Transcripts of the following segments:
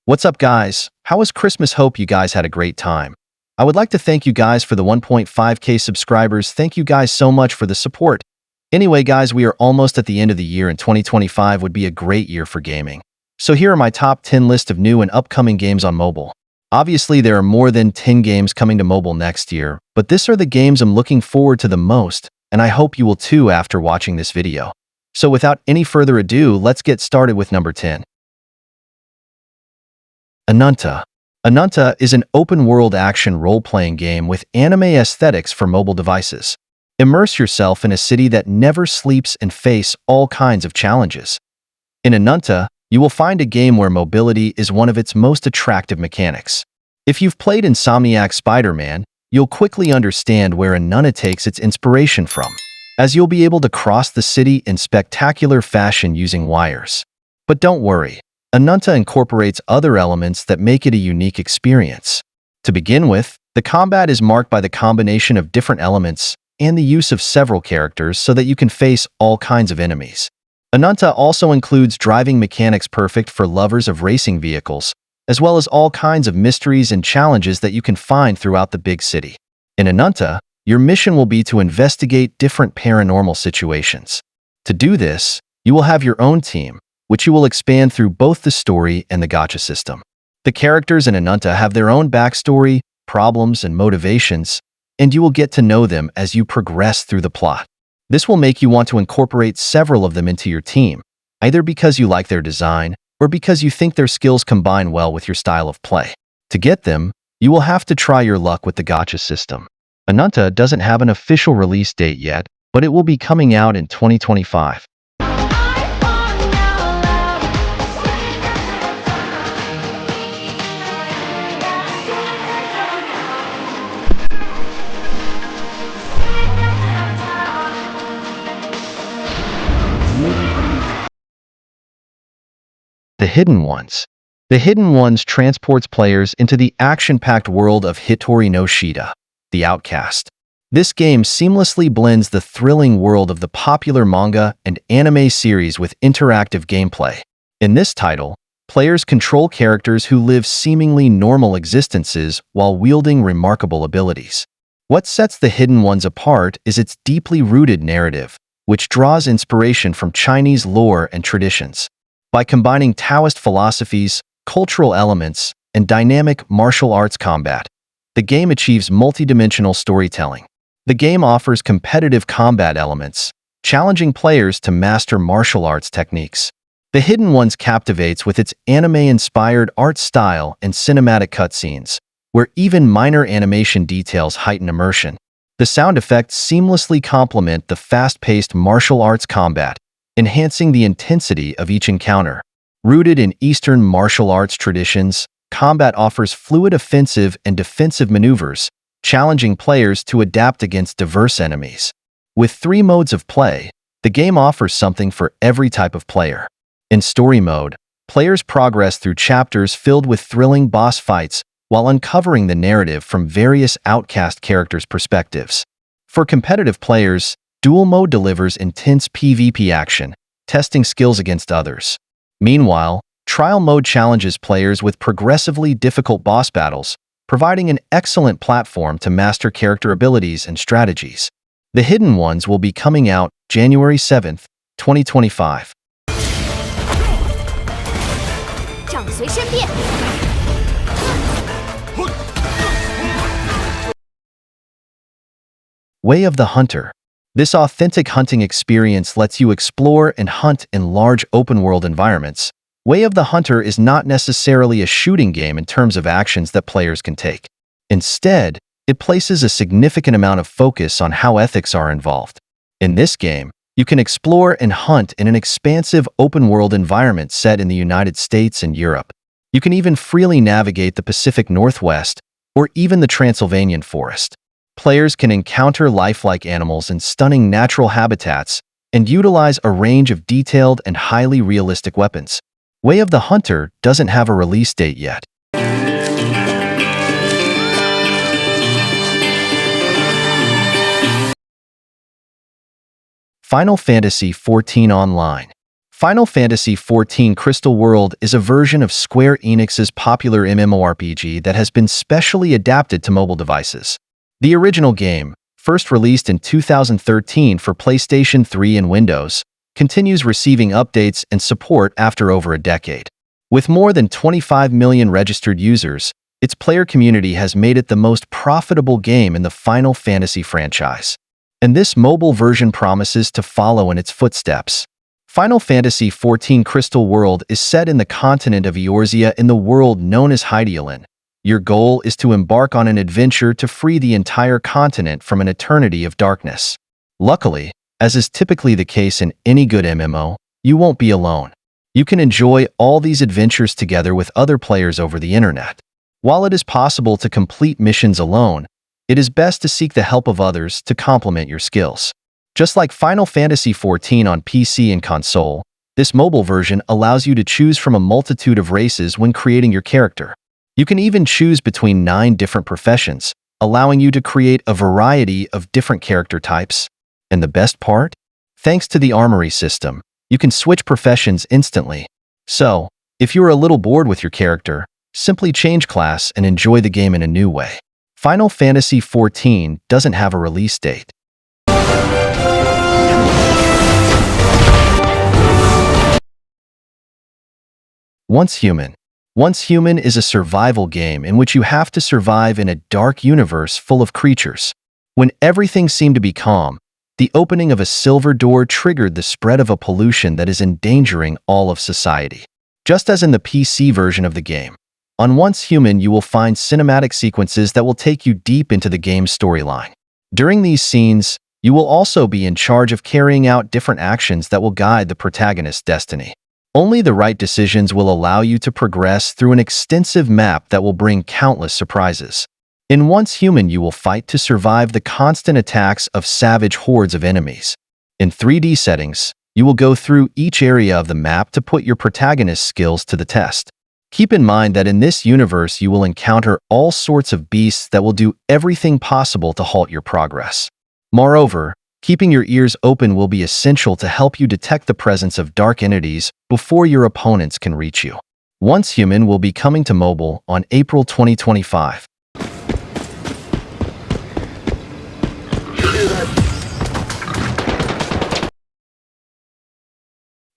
What's up, guys? How was Christmas? Hope you guys had a great time. I would like to thank you guys for the 1.5K subscribers. Thank you guys so much for the support. Anyway, guys, we are almost at the end of the year and 2025 would be a great year for gaming. So here are my top 10 list of new and upcoming games on mobile. Obviously, there are more than 10 games coming to mobile next year, but these are the games I'm looking forward to the most, and I hope you will too after watching this video. So without any further ado, let's get started with number 10. ANANTA. ANANTA is an open-world action role-playing game with anime aesthetics for mobile devices. Immerse yourself in a city that never sleeps and face all kinds of challenges. In ANANTA, you will find a game where mobility is one of its most attractive mechanics. If you've played Insomniac's Spider-Man, you'll quickly understand where ANANTA takes its inspiration from, as you'll be able to cross the city in spectacular fashion using wires. But don't worry, ANANTA incorporates other elements that make it a unique experience. To begin with, the combat is marked by the combination of different elements and the use of several characters so that you can face all kinds of enemies. ANANTA also includes driving mechanics perfect for lovers of racing vehicles, as well as all kinds of mysteries and challenges that you can find throughout the big city. In ANANTA, your mission will be to investigate different paranormal situations. To do this, you will have your own team, which you will expand through both the story and the gacha system. The characters in ANANTA have their own backstory, problems, and motivations, and you will get to know them as you progress through the plot. This will make you want to incorporate several of them into your team, either because you like their design or because you think their skills combine well with your style of play. To get them, you will have to try your luck with the gacha system. ANANTA doesn't have an official release date yet, but it will be coming out in 2025. The Hidden Ones. The Hidden Ones transports players into the action-packed world of Hitori no Shida, the Outcast. This game seamlessly blends the thrilling world of the popular manga and anime series with interactive gameplay. In this title, players control characters who live seemingly normal existences while wielding remarkable abilities. What sets The Hidden Ones apart is its deeply rooted narrative, which draws inspiration from Chinese lore and traditions. By combining Taoist philosophies, cultural elements, and dynamic martial arts combat, the game achieves multidimensional storytelling. The game offers competitive combat elements, challenging players to master martial arts techniques. The Hidden Ones captivates with its anime-inspired art style and cinematic cutscenes, where even minor animation details heighten immersion. The sound effects seamlessly complement the fast-paced martial arts combat, enhancing the intensity of each encounter. Rooted in Eastern martial arts traditions, combat offers fluid offensive and defensive maneuvers, challenging players to adapt against diverse enemies. With 3 modes of play, the game offers something for every type of player. In story mode, players progress through chapters filled with thrilling boss fights while uncovering the narrative from various outcast characters' perspectives. For competitive players, Duel Mode delivers intense PvP action, testing skills against others. Meanwhile, Trial Mode challenges players with progressively difficult boss battles, providing an excellent platform to master character abilities and strategies. The Hidden Ones will be coming out January 7th, 2025. Way of the Hunter. This authentic hunting experience lets you explore and hunt in large open-world environments. Way of the Hunter is not necessarily a shooting game in terms of actions that players can take. Instead, it places a significant amount of focus on how ethics are involved. In this game, you can explore and hunt in an expansive open-world environment set in the United States and Europe. You can even freely navigate the Pacific Northwest or even the Transylvanian forest. Players can encounter lifelike animals in stunning natural habitats and utilize a range of detailed and highly realistic weapons. Way of the Hunter doesn't have a release date yet. Final Fantasy XIV Online. Final Fantasy XIV Crystal World is a version of Square Enix's popular MMORPG that has been specially adapted to mobile devices. The original game, first released in 2013 for PlayStation 3 and Windows, continues receiving updates and support after over a decade. With more than 25 million registered users, its player community has made it the most profitable game in the Final Fantasy franchise. And this mobile version promises to follow in its footsteps. Final Fantasy XIV Crystal World is set in the continent of Eorzea in the world known as Hydaelyn. Your goal is to embark on an adventure to free the entire continent from an eternity of darkness. Luckily, as is typically the case in any good MMO, you won't be alone. You can enjoy all these adventures together with other players over the internet. While it is possible to complete missions alone, it is best to seek the help of others to complement your skills. Just like Final Fantasy XIV on PC and console, this mobile version allows you to choose from a multitude of races when creating your character. You can even choose between 9 different professions, allowing you to create a variety of different character types. And the best part? Thanks to the armory system, you can switch professions instantly. So, if you're a little bored with your character, simply change class and enjoy the game in a new way. Final Fantasy XIV doesn't have a release date. Once Human. Once Human is a survival game in which you have to survive in a dark universe full of creatures. When everything seemed to be calm, the opening of a silver door triggered the spread of a pollution that is endangering all of society. Just as in the PC version of the game, on Once Human you will find cinematic sequences that will take you deep into the game's storyline. During these scenes, you will also be in charge of carrying out different actions that will guide the protagonist's destiny. Only the right decisions will allow you to progress through an extensive map that will bring countless surprises. In Once Human, you will fight to survive the constant attacks of savage hordes of enemies. In 3D settings, you will go through each area of the map to put your protagonist's skills to the test. Keep in mind that in this universe you will encounter all sorts of beasts that will do everything possible to halt your progress. Moreover, keeping your ears open will be essential to help you detect the presence of dark entities before your opponents can reach you. Once Human will be coming to mobile on April 2025.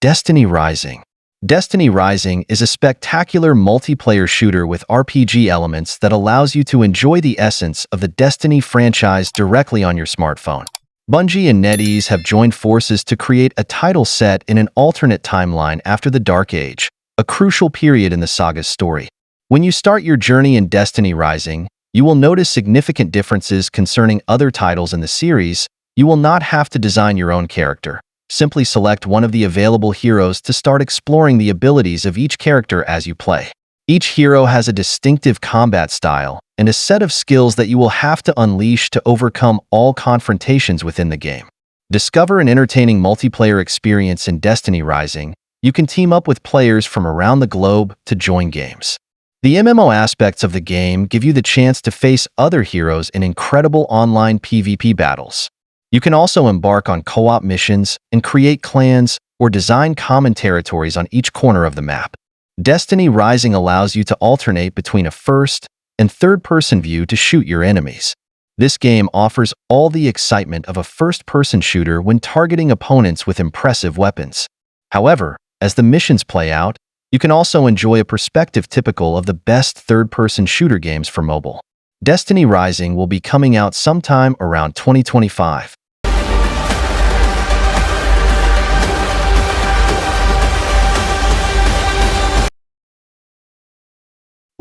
Destiny Rising. Destiny Rising is a spectacular multiplayer shooter with RPG elements that allows you to enjoy the essence of the Destiny franchise directly on your smartphone. Bungie and NetEase have joined forces to create a title set in an alternate timeline after the Dark Age, a crucial period in the saga's story. When you start your journey in Destiny Rising, you will notice significant differences concerning other titles in the series. You will not have to design your own character. Simply select one of the available heroes to start exploring the abilities of each character as you play. Each hero has a distinctive combat style and a set of skills that you will have to unleash to overcome all confrontations within the game. Discover an entertaining multiplayer experience in Destiny Rising. You can team up with players from around the globe to join games. The MMO aspects of the game give you the chance to face other heroes in incredible online PvP battles. You can also embark on co-op missions and create clans or design common territories on each corner of the map. Destiny Rising allows you to alternate between a first and third-person view to shoot your enemies. This game offers all the excitement of a first-person shooter when targeting opponents with impressive weapons. However, as the missions play out, you can also enjoy a perspective typical of the best third-person shooter games for mobile. Destiny Rising will be coming out sometime around 2025.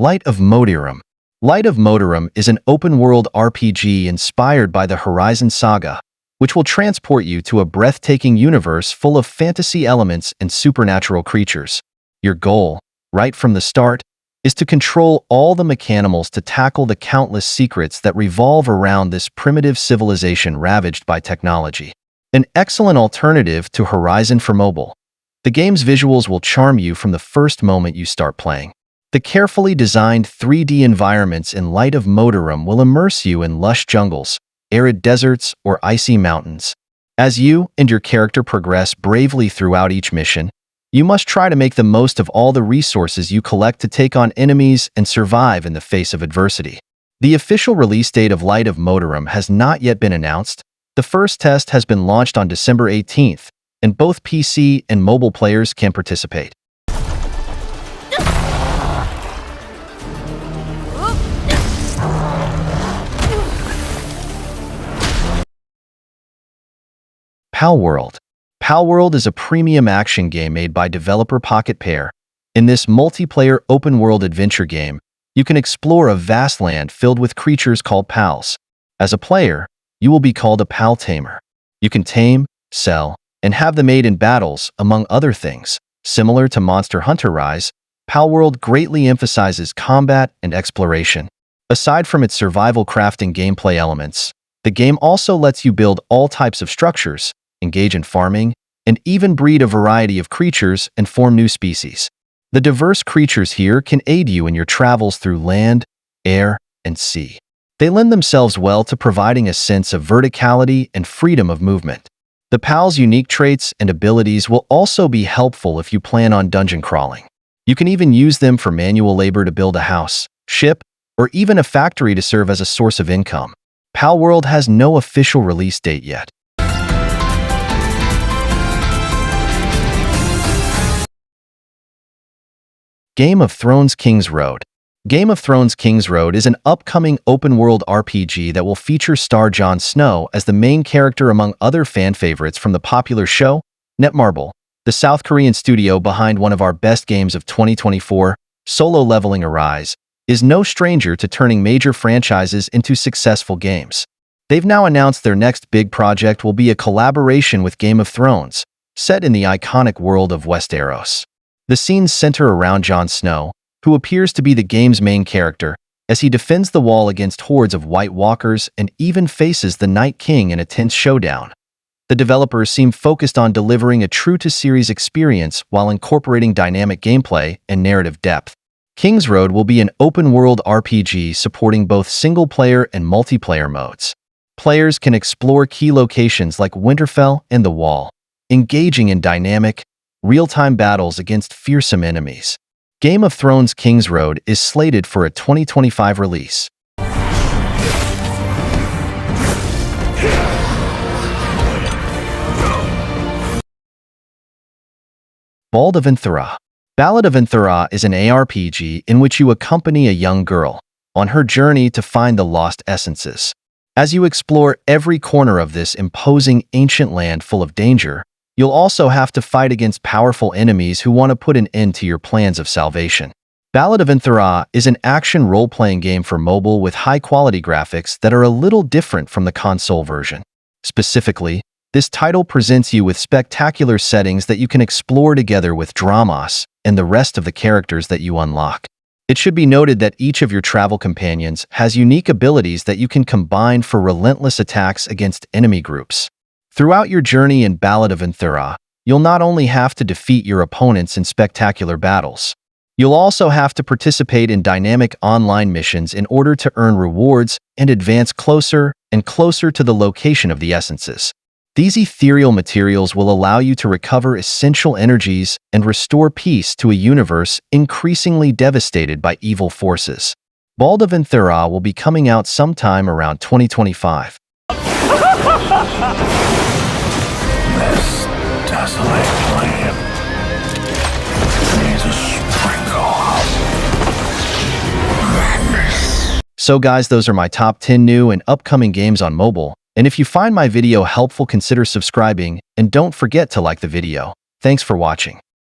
Light of Motiram. Light of Motiram is an open-world RPG inspired by the Horizon saga, which will transport you to a breathtaking universe full of fantasy elements and supernatural creatures. Your goal, right from the start, is to control all the Mechanimals to tackle the countless secrets that revolve around this primitive civilization ravaged by technology. An excellent alternative to Horizon for mobile. The game's visuals will charm you from the first moment you start playing. The carefully designed 3D environments in Light of Motiram will immerse you in lush jungles, arid deserts, or icy mountains. As you and your character progress bravely throughout each mission, You must try to make the most of all the resources you collect to take on enemies and survive in the face of adversity. The official release date of Light of Motiram has not yet been announced. The first test has been launched on December 18th, and both PC and mobile players can participate. Palworld. Palworld is a premium action game made by developer Pocket Pair. In this multiplayer open-world adventure game, you can explore a vast land filled with creatures called pals. As a player, you will be called a pal tamer. You can tame, sell, and have them aid in battles, among other things. Similar to Monster Hunter Rise, Palworld greatly emphasizes combat and exploration. Aside from its survival crafting gameplay elements, the game also lets you build all types of structures, engage in farming, and even breed a variety of creatures and form new species. The diverse creatures here can aid you in your travels through land, air, and sea. They lend themselves well to providing a sense of verticality and freedom of movement. The PAL's unique traits and abilities will also be helpful if you plan on dungeon crawling. You can even use them for manual labor to build a house, ship, or even a factory to serve as a source of income. Palworld has no official release date yet. Game of Thrones King's Road. Game of Thrones King's Road is an upcoming open-world RPG that will feature star Jon Snow as the main character among other fan favorites from the popular show. Netmarble, the South Korean studio behind one of our best games of 2024, Solo Leveling Arise, is no stranger to turning major franchises into successful games. They've now announced their next big project will be a collaboration with Game of Thrones, set in the iconic world of Westeros. The scenes center around Jon Snow, who appears to be the game's main character, as he defends the wall against hordes of White Walkers and even faces the Night King in a tense showdown. The developers seem focused on delivering a true-to-series experience while incorporating dynamic gameplay and narrative depth. King's Road will be an open-world RPG supporting both single-player and multiplayer modes. Players can explore key locations like Winterfell and the Wall, engaging in dynamic, real-time battles against fearsome enemies. Game of Thrones King's Road is slated for a 2025 release. Ballad of Antara. Ballad of Antara is an ARPG in which you accompany a young girl on her journey to find the lost essences. As you explore every corner of this imposing ancient land full of danger, you'll also have to fight against powerful enemies who want to put an end to your plans of salvation. Ballad of Antara is an action role-playing game for mobile with high-quality graphics that are a little different from the console version. Specifically, this title presents you with spectacular settings that you can explore together with Dramos and the rest of the characters that you unlock. It should be noted that each of your travel companions has unique abilities that you can combine for relentless attacks against enemy groups. Throughout your journey in Ballad of Antara, you'll not only have to defeat your opponents in spectacular battles, you'll also have to participate in dynamic online missions in order to earn rewards and advance closer and closer to the location of the essences. These ethereal materials will allow you to recover essential energies and restore peace to a universe increasingly devastated by evil forces. Ballad of Antara will be coming out sometime around 2025. This desolate land needs a sprinkle of madness. So guys, those are my top 10 new and upcoming games on mobile. And if you find my video helpful, consider subscribing and don't forget to like the video. Thanks for watching.